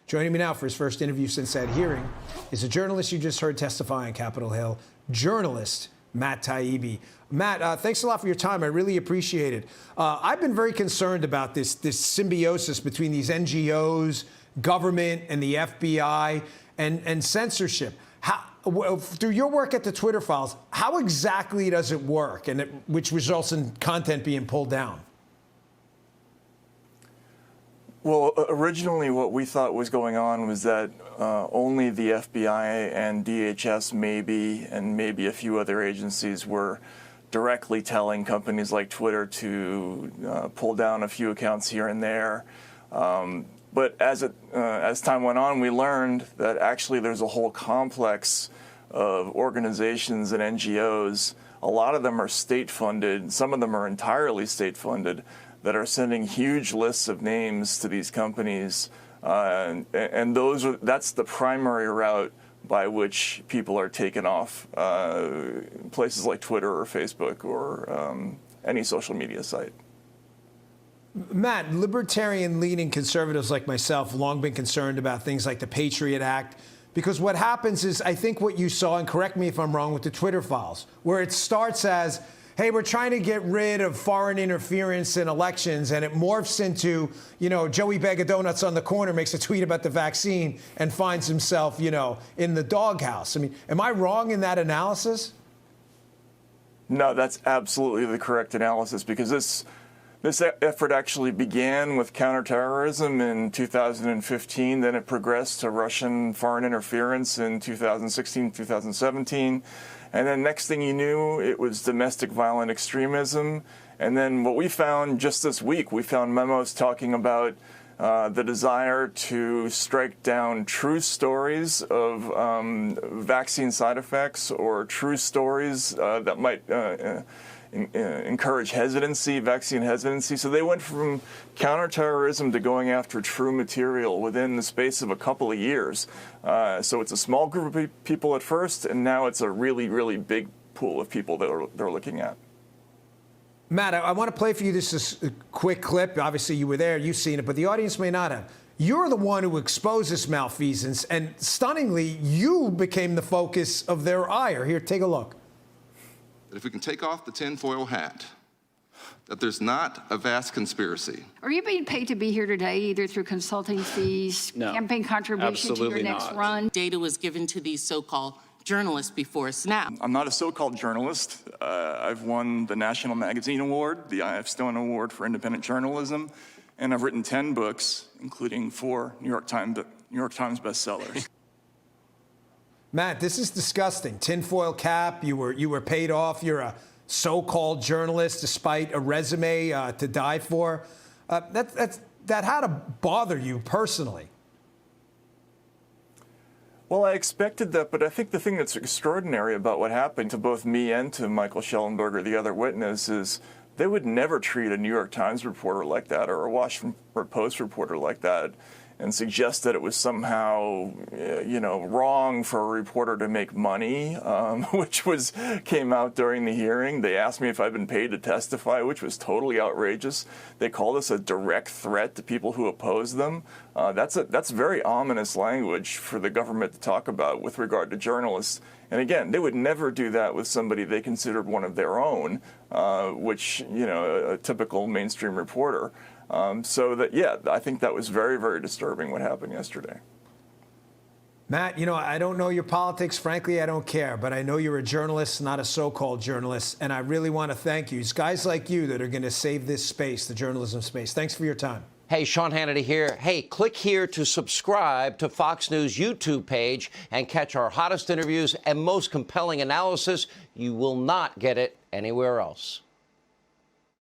Joining me now for his first interview since that hearing is a journalist you just heard testify on Capitol Hill, journalist Matt Taibbi. Matt, thanks a lot for your time. I really appreciate it. I've been very concerned about this symbiosis between these NGOs, government, and the FBI, and censorship. Through your work at the Twitter Files, how exactly does it work, and which results in content being pulled down? Well, originally what we thought was going on was that only the FBI and DHS and maybe a few other agencies were directly telling companies like Twitter to pull down a few accounts here and there. But as time went on, we learned that actually there's a whole complex of organizations and NGOs. A lot of them are state-funded. Some of them are entirely state-funded, that are sending huge lists of names to these companies, and that's the primary route by which people are taken off places like Twitter or Facebook or any social media site. Matt, libertarian-leaning conservatives like myself have long been concerned about things like the Patriot Act, because what happens is, I think what you saw, and correct me if I'm wrong with the Twitter Files, where it starts as, hey, we're trying to get rid of foreign interference in elections, and it morphs into, Joey Bag of Donuts on the corner makes a tweet about the vaccine and finds himself, in the doghouse. I mean, am I wrong in that analysis? No, that's absolutely the correct analysis, because this effort actually began with counterterrorism in 2015, then it progressed to Russian foreign interference in 2016, 2017. And then next thing you knew, it was domestic violent extremism. And then what we found just this week, we found memos talking about the desire to strike down true stories of vaccine side effects or true stories that might encourage vaccine hesitancy. So they went from counterterrorism to going after true material within the space of a couple of years. So it's a small group of people at first, and now it's a really, really big pool of people that they're looking at. Matt, I want to play for you this quick clip. Obviously, you were there, you've seen it, but the audience may not have. You're the one who exposed this malfeasance, and stunningly, you became the focus of their ire. Here, take a look. If we can take off the tinfoil hat, that there's not a vast conspiracy. Are you being paid to be here today, either through consulting fees, campaign contribution to your next run? Data was given to these so-called journalists before SNAP. I'm not a so-called journalist. I've won the National Magazine Award, the I.F. Stone Award for Independent Journalism, and I've written 10 books, including 4 New York Times bestsellers. Matt, this is disgusting. Tinfoil cap, you were paid off. You're a so-called journalist despite a resume to die for. That had to bother you personally. Well, I expected that, but I think the thing that's extraordinary about what happened to both me and to Michael Schellenberger, the other witness, is they would never treat a New York Times reporter like that or a Washington Post reporter like that and suggest that it was somehow, wrong for a reporter to make money, which came out during the hearing. They asked me if I'd been paid to testify, which was totally outrageous. They called us a direct threat to people who oppose them. That's very ominous language for the government to talk about with regard to journalists. And again, they would never do that with somebody they considered one of their own, which, a typical mainstream reporter. I think that was very, very disturbing what happened yesterday. Matt, I don't know your politics. Frankly, I don't care. But I know you're a journalist, not a so-called journalist. And I really want to thank you. It's guys like you that are going to save this space, the journalism space. Thanks for your time. Hey, Sean Hannity here. Hey, click here to subscribe to Fox News YouTube page and catch our hottest interviews and most compelling analysis. You will not get it anywhere else.